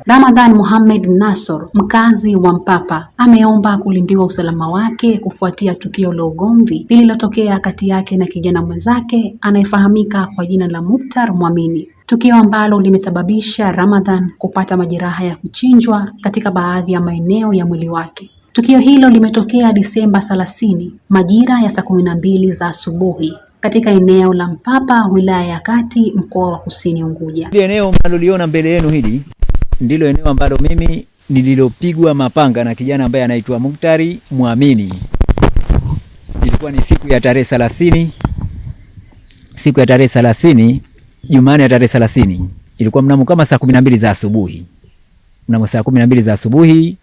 Ramadhan Mohamed Nassor, mkazi wa Mpapa, ameomba kulindiwa usalama wake kufuatia tukio la ugomvi lililotokea kati yake na kijana mwenzake anayefahamika kwa jina la Mukhtar Mwamini. Tukio ambalo limesababisha Ramadhan kupata majeraha ya kuchinjwa katika baadhi ya maeneo ya mwili wake. Tukio hilo limetokea Disemba 30 majira ya saa 12 za asubuhi katika eneo la Mpapa, wilaya ya Kati, mkoa wa Kusini Unguja. Hili eneo mnaloliona mbele yenu hili ndilo eneo ambalo mimi nililopigwa mapanga na kijana ambaye anaitwa Mukhtar Mwamini. Ilikuwa ni siku ya tarehe 30. Siku ya tarehe 30, Jumanne ya tarehe 30. Ilikuwa mnamo kama saa 12 za asubuhi. Mnamo saa 12 za asubuhi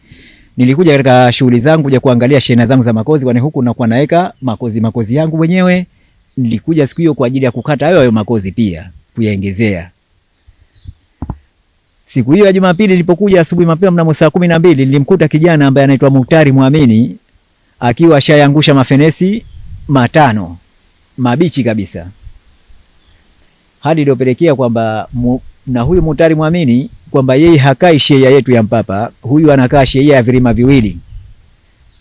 nilikuja katika shughuli zangu kuja kuangalia shehena zangu za makozi, kwani huku nakuwa naeka makozi yangu mwenyewe. Nilikuja siku hiyo kwa ajili ya kukata hayo makozi pia kuyaongezea. Siku hiyo ya Jumapili nilipokuja asubuhi mapema mnamo saa 12 nilimkuta kijana ambaye anaitwa Mukhtar Mwamini akiwa ashayangusha mafenesi 5 mabichi kabisa. Hadi iliyopelekea kwamba na huyu Mukhtar Mwamini kwamba yeye hakai shehia yetu ya Mpapa, huyu anakaa shehia ya vilima viwili.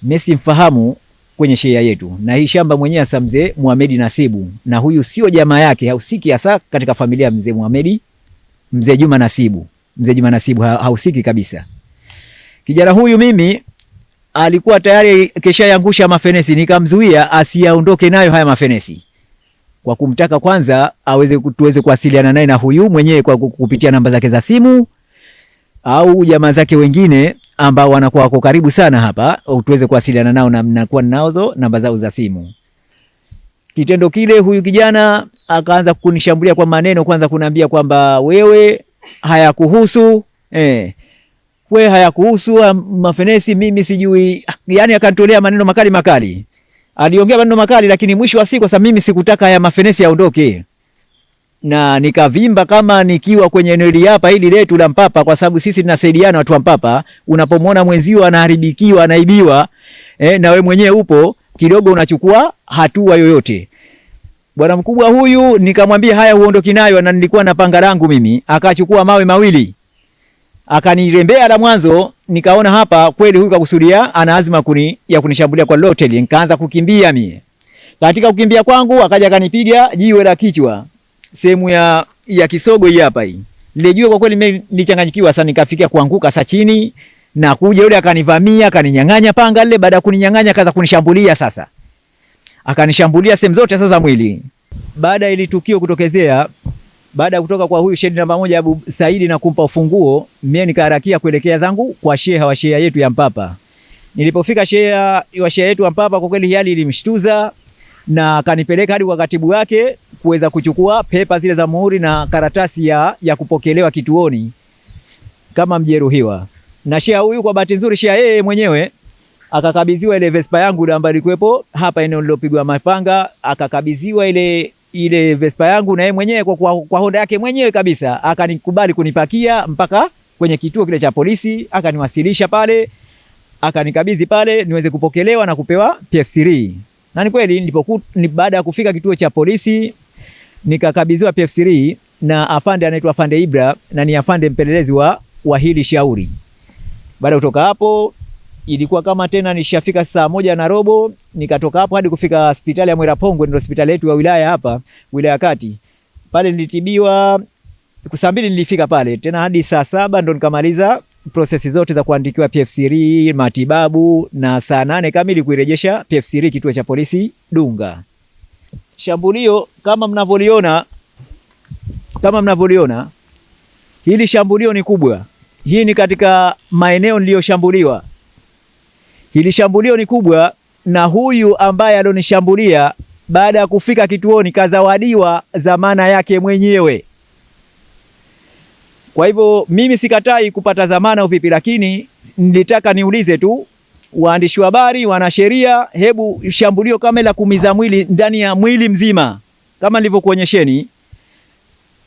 Mimi simfahamu kwenye shehia yetu, na hii shamba mwenyewe asa mzee Mohamed Nasibu, na huyu sio jamaa yake, hausiki hasa katika familia mzee Mohamed, mzee Juma Nasibu. Mzee Juma Nasibu hausiki kabisa. Kijana huyu mimi alikuwa tayari keshayangusha mafenesi, nikamzuia asiaondoke nayo haya mafenesi, kwa kumtaka kwanza tuweze kuwasiliana naye na huyu mwenyewe kwa kupitia namba zake za simu au jamaa zake wengine ambao wanakuwa wako karibu sana hapa, au tuweze kuwasiliana nao na mnakuwa nazo namba zao za simu. Kitendo kile huyu kijana akaanza kunishambulia kwa maneno, kwanza kuniambia kwamba wewe hayakuhusu, wewe hayakuhusu mafenesi, mimi sijui, yani akanitolea maneno makali. Aliongea maneno makali, lakini mwisho wa siku sasa mimi sikutaka haya mafenesi yaondoke. Na nikavimba kama nikiwa kwenye eneo hili hapa hili letu la Mpapa, kwa sababu sisi tunasaidiana watu wa Mpapa. Unapomwona mwenzio anaharibikiwa, anaibiwa, na we mwenyewe upo kidogo unachukua hatua yoyote. Bwana mkubwa huyu nikamwambia haya uondoki nayo, na nilikuwa na panga langu mimi. Akachukua mawe mawili akanirembea la mwanzo, nikaona hapa kweli huyu kakusudia ana azma ya kunishambulia kwa lotel. Nikaanza kukimbia mimi. Katika kukimbia kwangu akaja akanipiga jiwe la kichwa sehemu ya kisogo hii hapa hii. Lile jiwe kwa kweli mimi nilichanganyikiwa sana, nikafikia kuanguka sa chini, na kuja yule akanivamia, akaninyang'anya panga lile. Baada ya kuninyang'anya akaanza kunishambulia sasa. Akanishambulia sehemu zote sasa mwili. Baada ili tukio kutokezea, baada ya kutoka kwa huyu shehidi namba 1 Abu Saidi na kumpa ufunguo, mimi nikaharakia kuelekea zangu kwa sheha wa sheha yetu ya Mpapa. Nilipofika sheha wa sheha yetu ya Mpapa, kwa kweli hali ilimshtuza, na kanipeleka hadi kwa katibu wake kuweza kuchukua pepa zile za muhuri na karatasi ya kupokelewa kituoni kama mjeruhiwa. Na sheha huyu kwa bahati nzuri, sheha yeye mwenyewe akakabidhiwa ile Vespa yangu ambayo ilikuwepo hapa eneo nilopigwa mapanga. Akakabidhiwa ile Vespa yangu, na yeye mwenyewe kwa honda yake mwenyewe kabisa akanikubali kunipakia mpaka kwenye kituo kile cha polisi, akaniwasilisha pale, akanikabidhi pale niweze kupokelewa na kupewa PF3. Na ni kweli baada ya kufika kituo cha polisi nikakabidhiwa PF3 na afande anaitwa Afande Ibra, na ni afande mpelelezi wa hili shauri. Baada kutoka hapo ilikuwa kama tena nishafika saa 1:15, nikatoka hapo hadi kufika hospitali ya Mwirapongwe, ndio hospitali yetu ya wilaya hapa, wilaya Kati. Pale nilitibiwa, saa 2 nilifika pale tena, hadi saa 7 ndo nikamaliza prosesi zote za kuandikiwa PF3 matibabu, na saa 8 kamili kuirejesha PF3 kituo cha polisi Dunga. Shambulio kama mnavoliona, hili shambulio ni kubwa. Hii ni katika maeneo niliyoshambuliwa. Hili shambulio ni kubwa, na huyu ambaye alionishambulia baada ya kufika kituoni kazawadiwa dhamana yake mwenyewe. Kwa hivyo mimi sikatai kupata dhamana uvipi, lakini nilitaka niulize tu waandishi wa habari, wanasheria, hebu shambulio kama la kumiza mwili ndani ya mwili mzima kama nilivyokuonyesheni,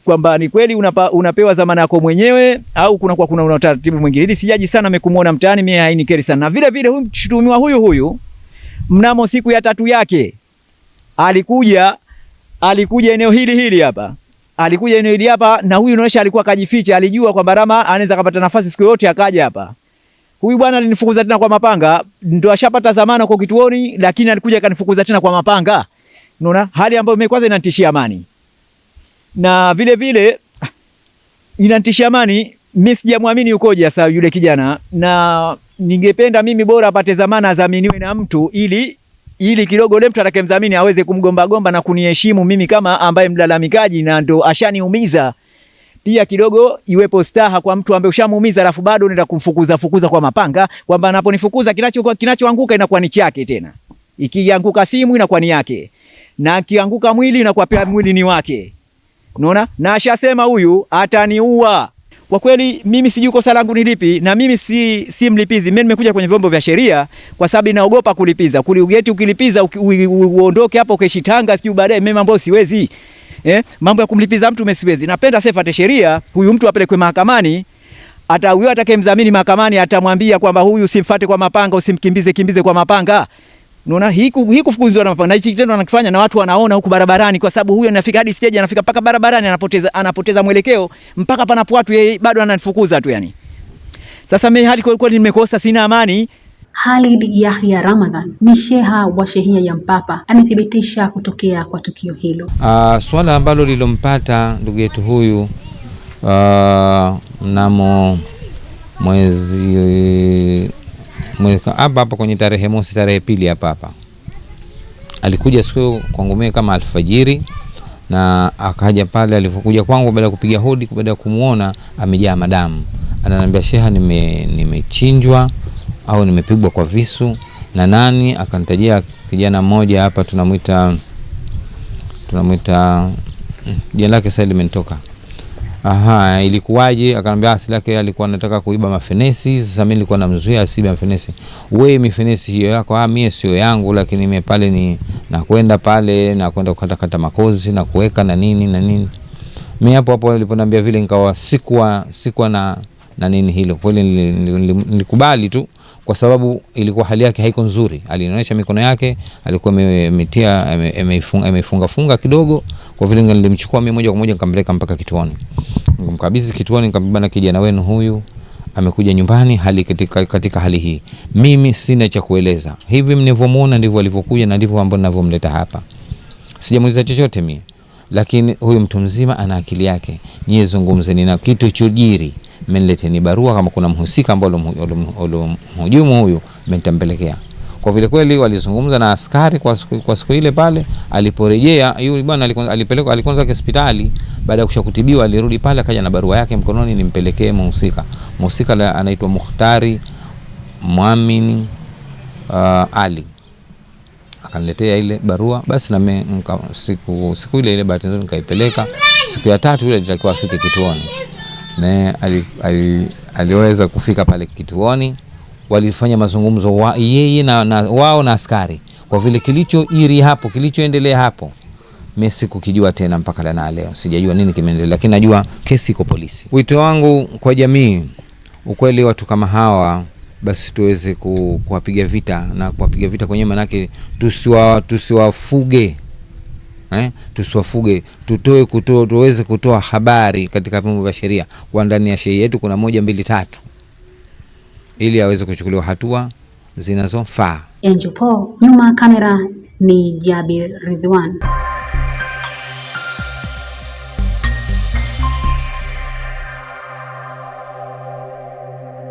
kwamba ni kweli unapewa dhamana yako mwenyewe au kuna utaratibu mwingine. Hili sijaji sana nimekumuona mtaani, mimi hainikeri sana. Na vile vile huyu mshutumiwa huyu mnamo siku ya 3 yake alikuja eneo hili hapa alikuja eneo hili hapa, na huyu inaonyesha alikuwa kajificha, alijua kwamba Rama anaweza kupata nafasi siku yote akaja hapa. Huyu bwana alinifukuza tena kwa mapanga, ndio ashapata zamana kwa kituoni, lakini alikuja akanifukuza tena kwa mapanga. Unaona hali ambayo mimi kwanza inanitishia amani, na vile vile inanitishia amani. Mimi sijamwamini ukoje sasa yule kijana, na ningependa mimi bora apate zamana, adhaminiwe na mtu, ili kidogo yule mtu atakayemdhamini aweze kumgomba gomba na kuniheshimu mimi kama ambaye mlalamikaji, na ndo ashaniumiza. Pia kidogo iwepo staha kwa mtu ambaye ushamuumiza alafu bado unaenda kumfukuza kwa mapanga, kwamba anaponifukuza kinachoanguka inakuwa ni chake tena. Ikianguka simu inakuwa ni yake, na kianguka mwili inakuwa pia mwili ni wake. Unaona? Na ashasema huyu ataniua. Kwa kweli mimi sijui kosa langu ni lipi, na mimi si mlipizi. Mimi nimekuja kwenye vyombo vya sheria kwa sababu naogopa kulipiza. Kuliugeti ukilipiza uondoke hapo ukaishi Tanga sijui baadaye, mimi mambo siwezi. Mambo ya kumlipiza mtu mesiwezi. Napenda sefuate sheria, huyu mtu apelekwe mahakamani. Hata huyo atakayemdhamini mahakamani atamwambia kwamba huyu usimfuate kwa mapanga, usimkimbize kwa mapanga. Unaona hii kufukuzwa na mapanga. Na hichi kitendo anakifanya na watu wanaona huku barabarani, kwa sababu huyo anafika hadi stage, anafika paka barabarani, anapoteza mwelekeo mpaka panapo watu, yeye bado ananifukuza tu yani. Sasa mimi hali kwa nimekosa, sina amani. Khalid Yahya Ramadhan ni sheha wa shehia ya Mpapa, amethibitisha kutokea kwa tukio hilo. Swala ambalo lilompata ndugu yetu huyu mnamo mwezi hapa kwenye tarehe mosi, tarehe pili hapa alikuja siku kwangu mimi kama alfajiri, na akaja pale. Alipokuja kwangu baada ya kupiga hodi, baada ya kumuona amejaa madamu, ananiambia sheha, nimechinjwa au nimepigwa kwa visu na nani. Akanitajia kijana mmoja hapa tunamuita jina lake sasa limenitoka. Ilikuwaje? Akaniambia asili yake alikuwa anataka kuiba mafenesi. Sasa mimi nilikuwa namzuia asibe mafenesi. Wewe mifenesi hiyo yako, mimi sio yangu, lakini mimi pale ni nakwenda pale na kwenda kukata makozi na kuweka na nini. Mimi hapo niliponiambia vile nikawa sikuwa na nini hilo. Kweli nilikubali tu, kwa sababu ilikuwa hali yake haiko nzuri. Alionyesha mikono yake alikuwa amefunga kidogo. Kwa vile nilimchukua mimi moja kwa moja nikampeleka mpaka kituoni. Nikamkabidhi kituoni, nikamwambia kijana wenu huyu amekuja nyumbani hali katika hali hii. Mimi sina cha kueleza. Hivi mnivyomuona ndivyo alivyokuja na ndivyo ambavyo ninavyomleta hapa. Sijamuuliza chochote mimi. Lakini huyu mtu mzima ana akili yake. Nyie zungumzeni na kitu chojiri. Mnileteni barua kama kuna mhusika ambaye mhujumu huyu, mtampelekea. Kwa vile kweli walizungumza na askari kwa siku ile pale. Aliporejea yule bwana alipelekwa, alikonza hospitali. Baada ya kushakutibiwa alirudi pale, akaja na barua yake mkononi, nimpelekee mhusika. Mhusika anaitwa Muhtari Muamini Ali. Akaniletea ile barua. Basi na mimi siku ile bahati nzuri nikaipeleka. Siku ya tatu ile alitakiwa afike kituoni, na aliweza kufika pale kituoni. Walifanya mazungumzo yeye na wao na askari. Kwa vile kilichoendelea hapo mimi sikukijua tena mpaka leo. Sijajua nini kimeendelea, lakini najua kesi iko polisi. Wito wangu kwa jamii, ukweli watu kama hawa basi tuweze kuwapiga vita, na kuwapiga vita kwenye manake tusiwafuge. Tusiwafuge, tuweze kutoa habari katika vyombo vya sheria kwa ndani ya sheria yetu kuna 1, 2, 3 ili aweze kuchukuliwa hatua zinazofaa. Angel Paul, nyuma kamera ni Jabir Ridwan.